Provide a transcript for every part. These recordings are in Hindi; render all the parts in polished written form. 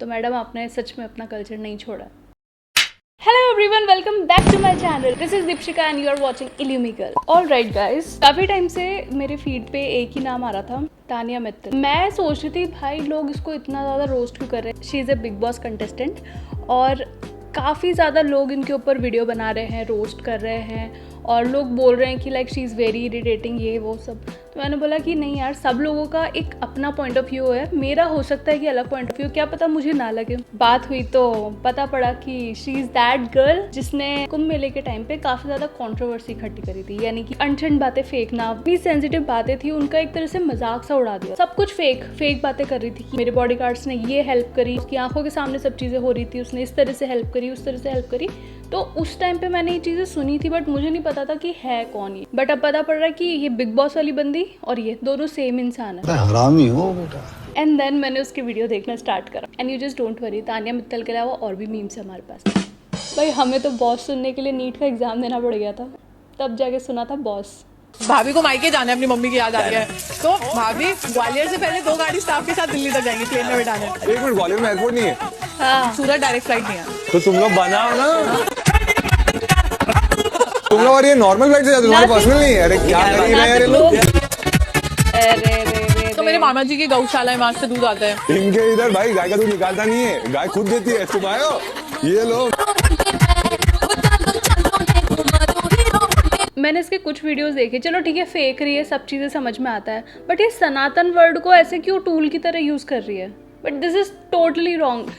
तो मैडम आपने सच में अपना कल्चर नहीं छोड़ा। Hello everyone, welcome back to my channel. This is Deepshika and you are watching Illumical. Alright guys, काफी टाइम से मेरे फीड पे एक ही नाम आ रहा था, तानिया मित्तल। मैं सोच रही थी भाई लोग इसको इतना ज़्यादा रोस्ट क्यों कर रहे हैं। She is a big boss contestant और काफ़ी ज़्यादा लोग इनके ऊपर वीडियो बना रहे हैं, रोस्ट कर रहे हैं और लोग बोल रहे हैं कि like she is very irritating, ये वो सब। तो मैंने बोला कि नहीं यार, सब लोगों का एक अपना पॉइंट ऑफ व्यू है, मेरा हो सकता है कि अलग पॉइंट ऑफ व्यू, क्या पता मुझे ना लगे। बात हुई तो पता पड़ा कि शी इज़ दैट गर्ल जिसने कुंभ मेले के टाइम पे काफ़ी ज़्यादा कंट्रोवर्सी इकट्ठी करी थी, यानी कि अनछिंड बातें फेंकना, इतनी सेंसिटिव बातें थी, उनका एक तरह से मजाक सा उड़ा दिया। सब कुछ फेक बातें कर रही थी कि मेरे बॉडीगार्ड्स ने ये हेल्प करी, उसकी आंखों के सामने सब चीज़ें हो रही थी, उसने इस तरह से हेल्प करी, उस तरह से हेल्प करी। तो उस टाइम पे मैंने ये चीज़ें सुनी थी, बट मुझे नहीं पता था कि है कौन ये। बट अब पता पड़ रहा है कि ये बिग बॉस वाली बंदी और ये दोनों सेम इंसान है। हरामी हो बेटा। एंड देन मैंने उसकी वीडियो देखना स्टार्ट करा। And you just don't worry, Tania Mittal के अलावा और भी मीम्स है हमारे पास। भाई हमें तो बॉस सुनने के लिए नीट का एग्जाम देना पड़ गया था, तब जाके सुना था बॉस। भाभी को मायके जाना है, अपनी मम्मी की याद आ रही है, तो भाभी ग्वालियर से पहले 2 गाड़ी स्टाफ के साथ दिल्ली तक जाएंगी प्लेन में बिठाने। एक मिनट, ग्वालियर में एयरपोर्ट नहीं है? हाँ, सूरत डायरेक्ट फ्लाइट नहीं है। तो तुम लोग बनाओ ना। तुम लोग और ये नॉर्मल फ्लाइट से जाते हो, तुम्हारे पर्सनल नहीं है? अरे क्या कर रही है ये लोग? अरे तो मेरे मामा जी की गौशाला है, वहां से दूध आता है। इनके इधर भाई गाय का दूध निकालता नहीं है, गाय खुद देती है। तुम आए हो ये लोग। मैंने इसके कुछ वीडियोस देखे, चलो ठीक है फेक रही है, सब चीज़ें समझ में आता है, बट ये सनातन वर्ड को ऐसे क्यों टूल की तरह यूज़ कर रही है? But this is totally wrong.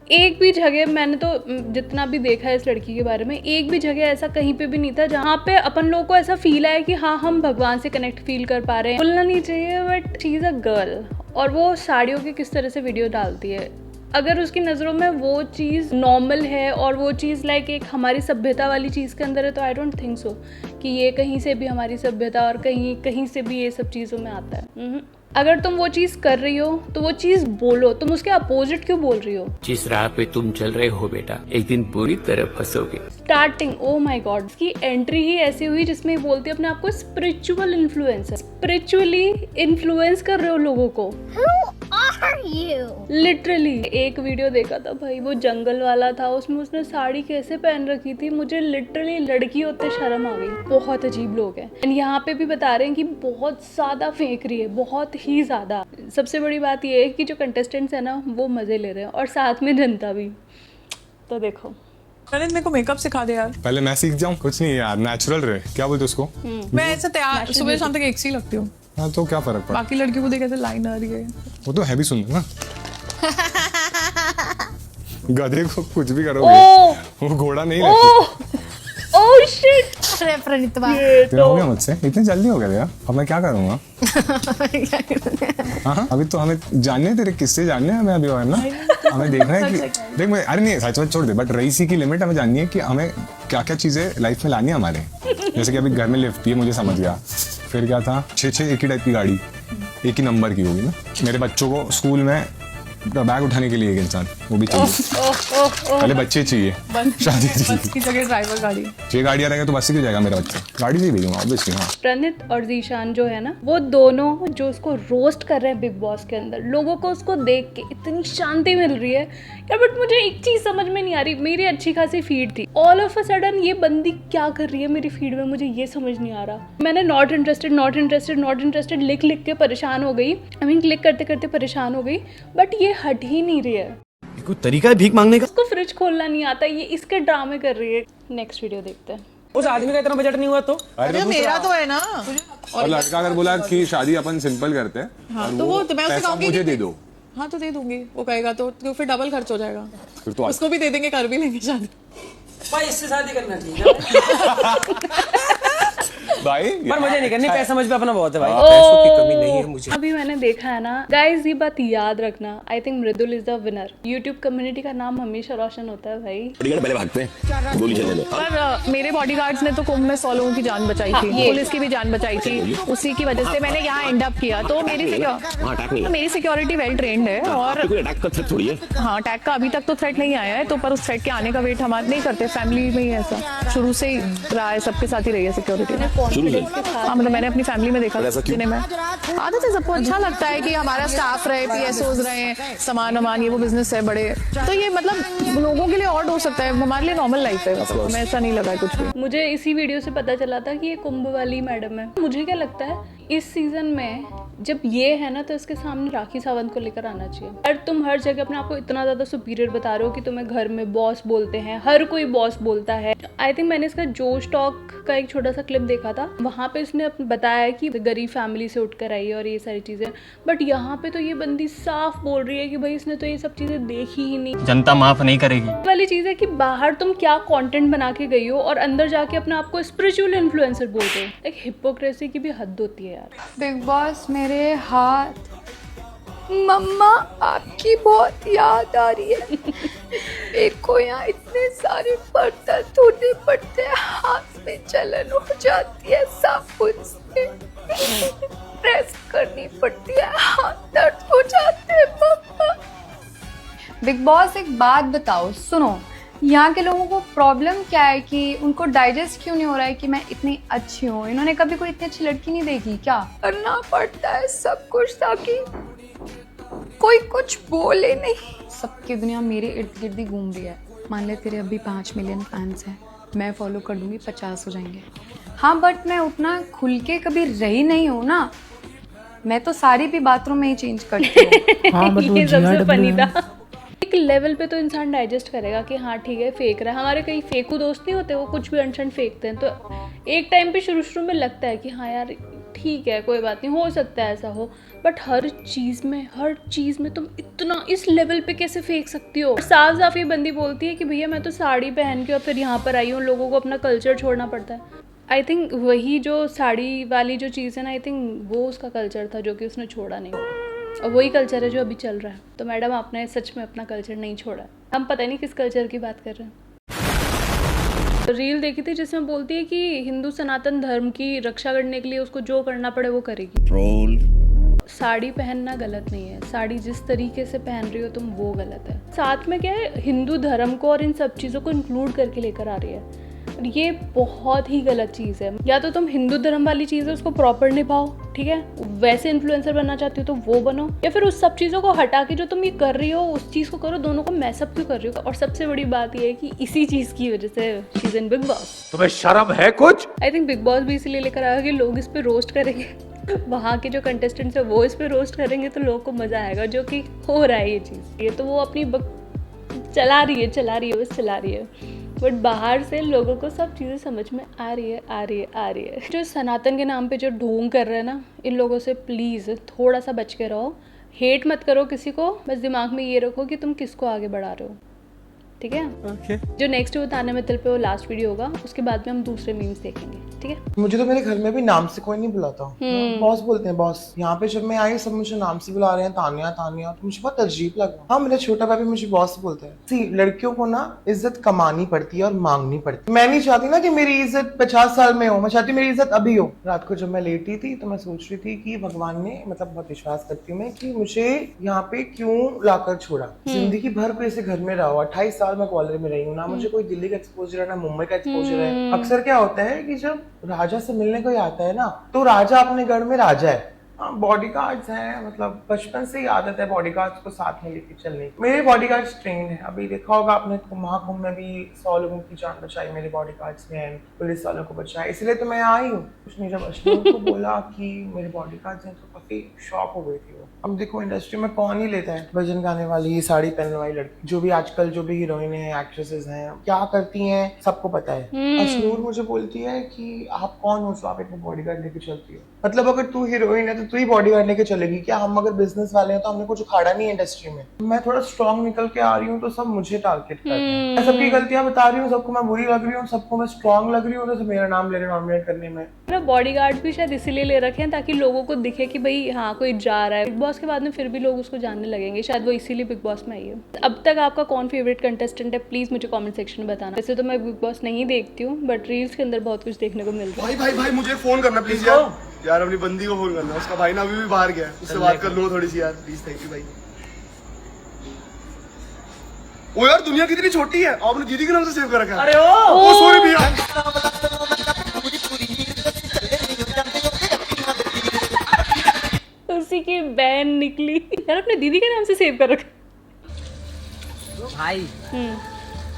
एक भी जगह मैंने तो जितना भी देखा है इस लड़की के बारे में, एक भी जगह ऐसा कहीं पे भी नहीं था जहाँ पे अपन लोगों को ऐसा फील आया कि हाँ हम भगवान से कनेक्ट फील कर पा रहे हैं। बोलना नहीं चाहिए, but she is a girl. और वो साड़ियों के किस तरह से वीडियो डालती है, अगर उसकी नज़रों में वो चीज़ नॉर्मल है और वो चीज़ लाइक एक हमारी सभ्यता वाली चीज़ के अंदर है, तो आई डोंट थिंक सो कि ये कहीं से भी हमारी सभ्यता और कहीं से भी ये सब चीज़ों में आता है। अगर तुम वो चीज़ कर रही हो तो वो चीज़ बोलो, तुम उसके अपोजिट क्यों बोल रही हो? जिस राह पे तुम चल रहे हो बेटा, एक दिन बुरी तरह फंसोगे। स्टार्टिंग, ओ माय गॉड, इसकी एंट्री ही ऐसी हुई जिसमें ये बोलती है अपने आप को स्पिरिचुअल इन्फ्लुएंसर। स्पिरिचुअली इन्फ्लुएंस कर रहे हो लोगों को। लिटरली एक वीडियो देखा था भाई, वो जंगल वाला था, उसमें उसने साड़ी कैसे पहन रखी थी, मुझे लिटरली लड़की होते शर्म आ गई। बहुत अजीब लोग हैं। एंड यहाँ पे भी बता रहे हैं कि बहुत ज्यादा फेंक रही है, बहुत ही ज्यादा। सबसे बड़ी बात ये है कि जो कंटेस्टेंट्स है ना वो मजे ले रहे हैं और साथ में जनता भी। तो देखो, अरे मेरे को मेकअप सिखा दे यार। पहले मैं सीख जाऊँ? कुछ नहीं यार, नेचुरल रहे। क्या बोलते उसको? मैं ऐसे तैयार सुबह शाम तक एक सी लगती हूँ। हाँ तो क्या फर्क पड़ा? बाकी लड़कियों को देख ऐसे लाइन आ रही है। वो तो है भी सुंदर ना। गधे को कुछ भी करोगे, वो घोड़ा नहीं रहता। ओह शिट, अरे प्रणितवा, क्या हो गया मुझसे? इतने जल्दी हो गया यार, अब मैं क्या करूँगा? हाँ अभी तो हमें जानने तेरे किस्से जानने हैं हमें अभी, और ना हमें देखना है कि देख मैं, अरे नहीं सच में छोड़ दे, बट रईसी की लिमिट हमें जाननी है कि हमें क्या क्या चीज़ें लाइफ में लानी है हमारे। जैसे कि अभी घर में लिफ्ट, ये मुझे समझ गया। फिर क्या था, 6 एक ही टाइप की गाड़ी, एक ही नंबर की होगी ना। मेरे बच्चों को स्कूल में बैग उठाने के लिए एक इंसान, वो भी चाहिए। पहले बच्चे चाहिए, शादी बस चाहिए। की जगह ड्राइवर गाड़ी। 6 गाड़ियाँ रहेंगे तो बस से क्यों जाएगा मेरा बच्चा? गाड़ी से ही भेजूंगा ऑब्वियसली। हाँ प्रणित और जीशान जो है ना, वो दोनों जो उसको रोस्ट कर रहे हैं बिग बॉस के अंदर, लोगों को उसको देख के इतनी शांति मिल रही है यार। बट मुझे एक चीज समझ में नहीं आ रही, मेरी अच्छी खासी फीड थी, ऑल ऑफ अ सडन ये बंदी क्या कर रही है मेरी फीड में, मुझे ये समझ नहीं आ रहा। मैंने नॉट इंटरेस्टेड लिख के परेशान हो गई, आई मीन क्लिक करते करते परेशान हो गई, बट ये हट ही नहीं रही है। कोई तरीका है भीख मांगने का? उसको फ्रिज खोलना नहीं आता, ये इसके ड्रामे कर रही है। नेक्स्ट वीडियो देखते हैं। उस आदमी का इतना बजट नहीं हुआ तो? अरे मेरा तो है ना। और लड़का अगर बोला कि शादी अपन सिंपल करते हैं, हाँ, और तो वो तो मैं उससे पैसा कहूंगी मुझे कि- दे दो। हाँ तो दे दूंगी, वो कहेगा तो फिर डबल खर्च हो जाएगा। फिर तो उसको भी दे देंगे, कर भी लेंगे शादी। भाई इससे शादी करना चाहिए भाई पर मुझे नहीं करनी, पैसा मुझ पे अपना बहुत है भाई। पैसों की कमी नहीं है मुझे। अभी मैंने देखा है ना गाइस, ये बात याद रखना, I think Mridul is the winner. YouTube community का नाम हमेशा रोशन होता है भाई। पहले भागते हैं, गोली चलने दो। पर मेरे बॉडीगार्ड्स ने तो कुंभ में 100 लोगों की जान बचाई थी, पुलिस की भी जान बचाई थी, उसी की वजह से मैंने यहाँ एंड अप किया। तो मेरी सिक्योरिटी वेल ट्रेंड है और अटैक का थ्रेट थोड़ी है। हाँ, अटैक का अभी तक तो थ्रेट नहीं आया है, तो पर उस थ्रेट के आने का वेट हमारे नहीं करते। फैमिली में ही ऐसा शुरू से ही रहा है, सबके साथ ही रही है सिक्योरिटी। शुरू से हाँ मतलब मैंने अपनी फैमिली में देखा ऐसा क्यों? जिन्हें मैं आदत है, सबको अच्छा लगता है कि हमारा स्टाफ रहे, PSOs रहे, सामान वामान, ये वो बिजनेस है बड़े, तो ये मतलब लोगों के लिए ऑड हो सकता है, हमारे लिए नॉर्मल लाइफ है, मतलब हमें ऐसा नहीं लगा है कुछ भी। मुझे इसी वीडियो से पता चला था कि ये कुंभ वाली मैडम है। मुझे क्या लगता है इस सीजन में जब ये है ना तो इसके सामने राखी सावंत को लेकर आना चाहिए। और तुम हर जगह अपने आप को इतना ज़्यादा सुपीरियर बता रहे हो कि तुम्हें घर में बॉस बोलते हैं, हर कोई बॉस बोलता है। आई थिंक मैंने इसका जोश टॉक का एक छोटा सा क्लिप देखा था, वहाँ पे इसने बताया कि गरीब फैमिली से उठकर आई है और ये सारी चीज़ें, बट यहाँ पे तो ये बंदी साफ बोल रही है कि भाई इसने तो ये सब चीज़ें देखी ही नहीं। जनता माफ नहीं करेगी। वाली चीज़ है कि बाहर तुम क्या कंटेंट बना के गई हो और अंदर जाके अपने आप को स्पिरिचुअल इन्फ्लुएंसर बोल रहे हो। एक हिपोक्रेसी की भी हद होती है यार। बिग बॉस मेरे हाथ, मम्मा आपकी बहुत याद आ रही है। देखो यहाँ इतने सारे बर्तन धोने पड़ते हैं, हाथ में जलन हो जाती है, साबुन से प्रेस करनी पड़ती है, हाथ दर्द हो जाते हैं मम्मा। बिग बॉस एक बात बताओ, सुनो, यहाँ के लोगों को प्रॉब्लम क्या है कि उनको डाइजेस्ट क्यों नहीं हो रहा है कि मैं इतनी अच्छी हूँ? इन्होंने कभी कोई इतनी अच्छी लड़की नहीं देखी क्या? करना पड़ता है सब कुछ ताकि कोई कुछ बोले नहीं। सबकी दुनिया मेरे इर्द गिर्द ही घूम रही है। मान ले तेरे अभी 5 मिलियन फैंस हैं, मैं फॉलो कर दूंगी 50 हो जाएंगे। हाँ बट मैं उतना खुल के कभी रही नहीं हूँ ना, मैं तो सारी भी बाथरूम में ही चेंज करती हूँ। हाँ बट ये सबसे फनी था। एक लेवल पे तो इंसान डाइजेस्ट करेगा कि हाँ ठीक है फेंक रहा है। हमारे कई फेकू दोस्त नहीं होते, वो कुछ भी अनशन फेंकते हैं, तो एक टाइम पे शुरू में लगता है कि हाँ यार ठीक है कोई बात नहीं, हो सकता है ऐसा हो, बट हर चीज़ में तुम इतना इस लेवल पे कैसे फेंक सकती हो? साफ साफ ये बंदी बोलती है कि भैया मैं तो साड़ी पहन के और फिर यहाँ पर आई हूँ, लोगों को अपना कल्चर छोड़ना पड़ता है। आई थिंक वही जो साड़ी वाली जो चीज़ है ना, आई थिंक वो उसका कल्चर था जो कि उसने छोड़ा नहीं, और वही कल्चर है जो अभी चल रहा है। तो मैडम आपने सच में अपना कल्चर नहीं छोड़ा। हम पता नहीं किस कल्चर की बात कर रहे हैं। रील देखी थी जिसमें बोलती है कि हिंदू सनातन धर्म की रक्षा करने के लिए उसको जो करना पड़े वो करेगी। साड़ी पहनना गलत नहीं है, साड़ी जिस तरीके से पहन रही हो तुम वो गलत है। साथ में क्या है, हिंदू धर्म को और इन सब चीज़ों को इंक्लूड करके लेकर आ रही है, और ये बहुत ही गलत चीज़ है। या तो तुम हिंदू धर्म वाली चीज़ है उसको प्रॉपर निभाओ, ठीक है, वैसे इन्फ्लुएंसर बनना चाहती हो तो वो बनो, या फिर उस सब चीज़ों को हटा के जो तुम ये कर रही हो उस चीज़ को करो। दोनों को मैसअप क्यों कर रही हो? और सबसे बड़ी बात ये है कि इसी चीज़ की वजह से she is in big boss. तुम्हें शर्म है कुछ? आई थिंक बिग बॉस भी इसीलिए लेकर आया कि लोग इस पे रोस्ट करेंगे। वहाँ के जो कंटेस्टेंट्स है वो इस पे रोस्ट करेंगे तो लोगों को मजा आएगा, जो कि हो रहा है ये चीज़। ये तो वो अपनी चला रही है, बट बाहर से लोगों को सब चीज़ें समझ में आ रही है। जो सनातन के नाम पे जो ढोंग कर रहे हैं ना, इन लोगों से प्लीज़ थोड़ा सा बच के रहो। हेट मत करो किसी को, बस दिमाग में ये रखो कि तुम किसको आगे बढ़ा रहे हो, ठीक है? जो नेक्स्ट बताने में तिल पे वो लास्ट वीडियो होगा, उसके बाद में हम दूसरे मीम्स देखेंगे, ठीक है? मुझे तो मेरे घर में भी नाम से कोई नहीं बुलाता। बॉस बोलते हैं बॉस। यहाँ पे जब मैं आई सब मुझे नाम से बुला रहे हैं, तानिया तानिया, तो मुझे बहुत अजीब लगा। हाँ मेरा छोटा भाई भी मुझे बॉस बोलता है। सी लड़कियों को ना इज्जत कमानी पड़ती है और मांगनी पड़ती है। मैं नहीं चाहती ना कि मेरी इज्जत 50 साल में हो, मैं चाहती हूँ मेरी इज्जत अभी हो। रात को जब मैं लेटी थी तो मैं सोच रही थी कि भगवान ने, मतलब बहुत विश्वास करती हूँ मैं, कि मुझे यहाँ पे क्यों लाकर छोड़ा। जिंदगी भर कोई ऐसे घर में रहा हो, 28 साल मैं कॉलेज में रही हूँ ना, मुझे कोई दिल्ली का एक्सपोजर है ना मुंबई का एक्सपोजर है। अक्सर क्या होता है कि जब राजा से मिलने कोई आता है ना, तो राजा अपने गढ़ में राजा है। बॉडीगार्ड्स हैं, मतलब बचपन से ही आदत है बॉडीगार्ड्स को साथ में लेके चलने की। मेरे बॉडीगार्ड्स ट्रेन है। अभी देखा होगा आपने महाकुंभ में भी 100 लोगों की जान बचाई मेरे बॉडीगार्ड्स ने, पुलिस वालों को बचाया, इसलिए तो मैं आई हूँ। कुछ नहीं, जब अश्विन को बोला कि मेरे बॉडीगार्ड्स हैं तो काफी शॉक हो गई थी वो। अब देखो इंडस्ट्री में कौन ही लेता है भजन गाने वाली, साड़ी पहनने वाली लड़की, जो भी आजकल जो भी हीरोइन है, एक्ट्रेसेस हैं, क्या करती हैं सबको पता है। अश्नूर मुझे बोलती है कि आप कौन हो तो आप एक बॉडीगार्ड लेके चलती हो। मतलब अगर तू हीरोइन है तो तू ही बॉडीगार्ड लेके चलेगी क्या? हम अगर बिजनेस वाले हैं तो हमने कुछ उखाड़ा नहीं है इंडस्ट्री में। मैं थोड़ा स्ट्रॉन्ग निकल के आ रही हूँ तो सब मुझे टारगेट करते हैं। मैं सबकी गलतियां बता रही हूँ, सबको मैं बुरी लग रही हूँ, सबको मैं स्ट्रॉन्ग लग रही हूँ, तो मेरा नाम ले रहे नॉमिनेट करने में। बॉडीगार्ड भी शायद इसीलिए ले रखे हैं ताकि लोगों को दिखे कि भाई हाँ कोई जा रहा है। बिग बॉस के बाद में फिर भी लोग उसको जानने लगेंगे, शायद वो इसीलिए बिग बॉस में आई है। अब तक आपका कौन फेवरेट कंटेस्टेंट है प्लीज मुझे कमेंट सेक्शन में बताना। वैसे तो मैं बिग बॉस नहीं देखती हूँ, बट रील्स के अंदर बहुत कुछ देखने को मिलता है। भाई मुझे फोन करना प्लीज यार अपनी बंदी को फोन करना, उसका भाई ना अभी भी बाहर गया है, उससे बात कर लो थोड़ी सी यार प्लीज। थैंक यू भाई। ओ यार दुनिया कितनी छोटी है, आपने दीदी के नाम से सेव कर रखा है। अरे ओ सॉरी भैया। किसी की बहन निकली। यार अपने दीदी के नाम से सेव कर रखा। भाई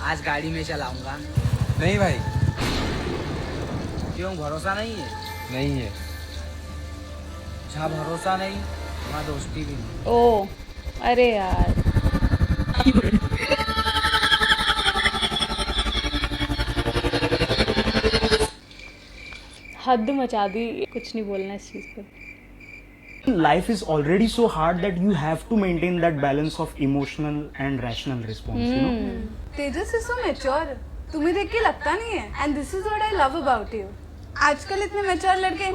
आज गाड़ी में चलाऊंगा। नहीं भाई, क्यों, भरोसा नहीं है? नहीं है। जहाँ भरोसा नहीं वहाँ दोस्ती भी नहीं। ओ अरे यार हद मचा दी, कुछ नहीं बोलना इस चीज पे। Life is already so hard that you have to maintain that balance of emotional and rational response, you know. Tejas is so mature, तुम्हें देख के लगता नहीं है, and this is what I love about you. आजकल इतने मैच्योर लड़के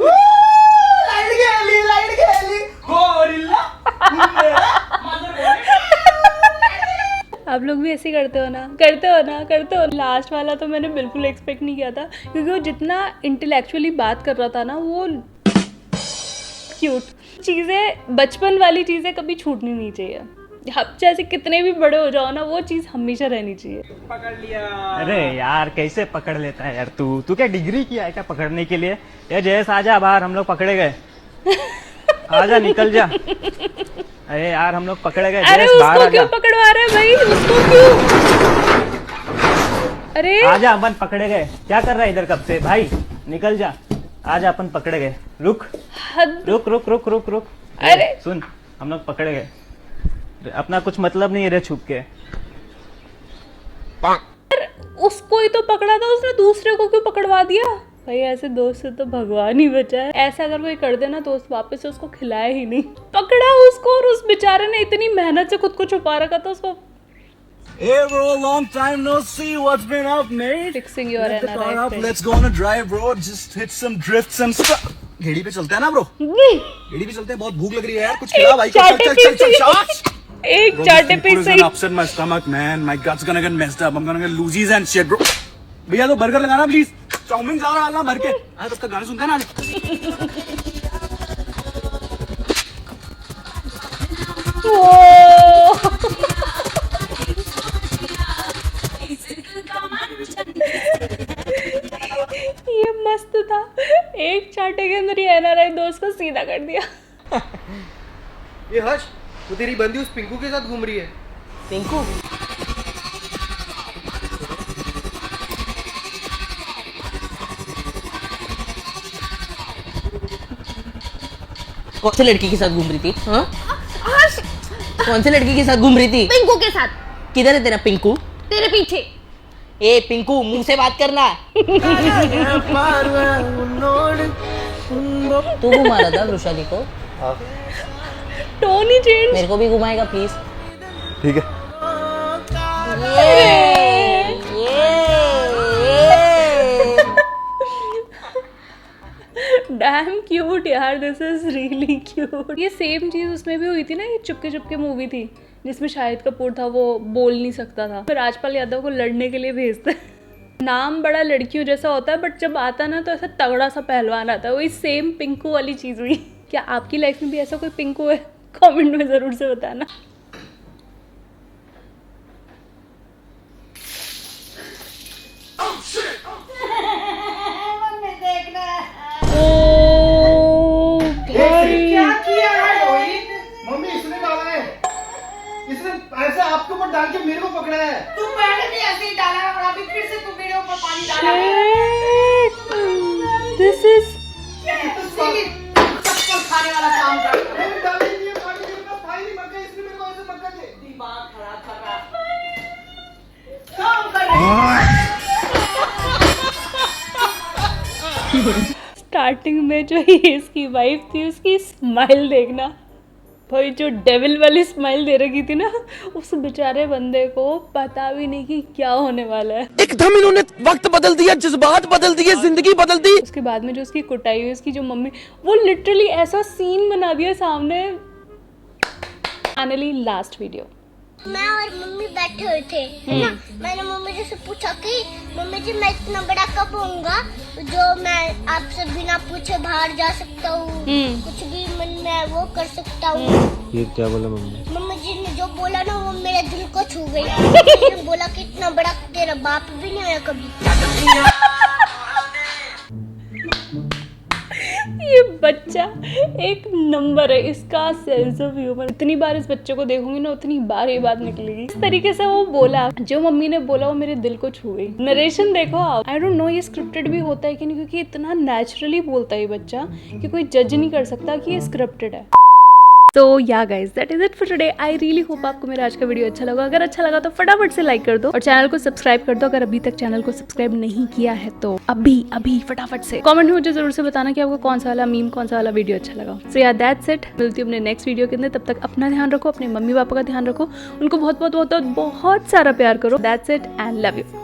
आप लोग भी ऐसे करते हो ना, करते हो ना, करते हो। लास्ट वाला तो मैंने बिल्कुल एक्सपेक्ट नहीं किया था, क्योंकि वो जितना इंटेलेक्चुअली बात कर रहा था ना, वो क्यूट चीज़ें, बचपन वाली चीज़ें कभी छूटनी नहीं चाहिए। आप चाहे कितने भी बड़े हो जाओ ना, वो चीज़ हमेशा रहनी चाहिए। पकड़ लिया। अरे यार कैसे पकड़ लेता है यार तू क्या डिग्री किया है क्या पकड़ने के लिए? ये जयस आजा बाहर, हम लोग पकड़े गए। आजा निकल जा। अरे यार हम लोग पकड़े गए। अरे उसको क्यों पकड़वा रहे हैं भाई, उसको क्यों? अरे आजा, अपन पकड़े गए। क्या कर रहा है इधर कब से भाई? निकल जा, आजा अपन पकड़े गए। रुक रुक रुक रुक रुक रुक। अरे सुन, हम लोग पकड़े गए, अपना कुछ मतलब नहीं है रे छुप के। उसको ही तो पकड़ा था, उसने दूसरे को क्यों पकड़वा दिया? भाई ऐसे दोस्त से तो भगवान ही बचा है। ऐसा अगर कोई कर देना दोस्त, वापस से उसको खिलाए ही नहीं। पकड़ा उसको, और उस बेचारे ने इतनी मेहनत से खुद को छुपा रखा था उसको। Hey bro, long time no see. What's been up, mate? Fixing your Let the car NRI up. friend. Let's go on a drive, bro. Just hit some drifts and stuff. घेड़ी पे चलते हैं ना ब्रो? घेड़ी पे चलते हैं, बहुत भूख लग रही है यार, कुछ खिला भाई को। चल चल चल चल शॉट। एक चाटे पे से upset my stomach, man. My gut's gonna get messed up. I'm gonna get loosies and shit, bro. भैया तो बर्गर लगाना प्लीज, चाउमीन ज्यादा डालना भर के। आज तब तक गाने सुनते हैं ना। ये मस्त था, एक चाटे के अंदर ही एनआरआई दोस्त को सीधा कर दिया। ये हर्ष, वो तेरी बंदी उस पिंकू के साथ घूम रही है। पिंकू? कौन सी लड़की के साथ घूम रही थी? हाँ? कौन सी लड़की के साथ घूम रही थी? पिंकू के साथ। किधर है तेरा पिंकू? तेरे पीछे। ए पिंकू, मुंह से बात करना। तू घुमा रहा था वृषाली को? टोन ही चेंज। मेरे को भी घुमाएगा प्लीज? ठीक है। डैम क्यूट यार, दिस इज रियली क्यूट। ये सेम चीज उसमें भी हुई थी ना, ये चुपके चुपके मूवी थी जिसमें शाहिद कपूर था, वो बोल नहीं सकता था, फिर राजपाल यादव को लड़ने के लिए भेजते हैं। नाम बड़ा लड़कियों जैसा होता है, बट जब आता ना तो ऐसा तगड़ा सा पहलवान आता है। वही सेम पिंकू वाली चीज हुई। क्या आपकी लाइफ में भी ऐसा कोई पिंकू है? कमेंट में जरूर से बताना। क्या किया है रोहित? मम्मी इसने डाला है, इसने ऐसे आपके ऊपर डाल के मेरे को पकड़ा है। तू पहले भी ऐसे ही डाला है, और अभी फिर से तू मेरे ऊपर पानी डाला है। दिस इज चप्पल खाने वाला काम कर। मैंने डाला ही नहीं है पानी, मेरे पास था ही नहीं मग्गा, इसने मेरे को ऐसे पकड़ के दिमाग खराब कर रहा है। स्टार्टिंग में जो ये इसकी वाइफ थी, उसकी स्माइल देखना भाई, जो डेविल वाली स्माइल दे रखी थी ना, उस बेचारे बंदे को पता भी नहीं कि क्या होने वाला है। एकदम इन्होंने वक्त बदल दिया, जज्बात बदल दिए, जिंदगी बदल दी। उसके बाद में जो उसकी कुटाई हुई, उसकी जो मम्मी, वो लिटरली ऐसा सीन बना दिया सामने। Finally last video. मैं और मम्मी बैठे हुए थे, है ना? मैंने मम्मी जी से पूछा कि मम्मी जी मैं इतना बड़ा कब होऊंगा जो मैं आपसे बिना पूछे बाहर जा सकता हूँ, कुछ भी मन में वो कर सकता हूँ। ये क्या बोला मम्मी? मम्मी जी ने जो बोला ना वो मेरे दिल को छू गई। मैंने बोला कि इतना बड़ा तेरा बाप भी नहीं आया कभी। ये बच्चा एक नंबर है, इसका सेंस ऑफ ह्यूमर। इतनी बार इस बच्चे को देखूंगी ना उतनी बार ये बात निकलेगी। इस तरीके से वो बोला, जो मम्मी ने बोला वो मेरे दिल को छू गई। नरेशन देखो आप, आई डोंट नो ये स्क्रिप्टेड भी होता है कि नहीं, क्योंकि इतना नेचुरली बोलता है ये बच्चा कि कोई जज नहीं कर सकता कि ये स्क्रिप्टेड है। तो yeah guys, that is it for today. I really hope आपको मेरा आज का वीडियो अच्छा लगा। अगर अच्छा लगा तो फटाफट से लाइक कर दो और चैनल को सब्सक्राइब कर दो अगर अभी तक चैनल को सब्सक्राइब नहीं किया है तो अभी फटाफट से कमेंट में मुझे जरूर से बताना कि आपको कौन सा वाला मीम, कौन सा वाला वीडियो अच्छा लगा। सो या दैट्स इट, मिलती हूँ अपने नेक्स्ट वीडियो के अंदर। तब तक अपना ध्यान रखो, अपने मम्मी पापा का ध्यान रखो, उनको बहुत बहुत बहुत बहुत सारा प्यार करो। That's it and love you.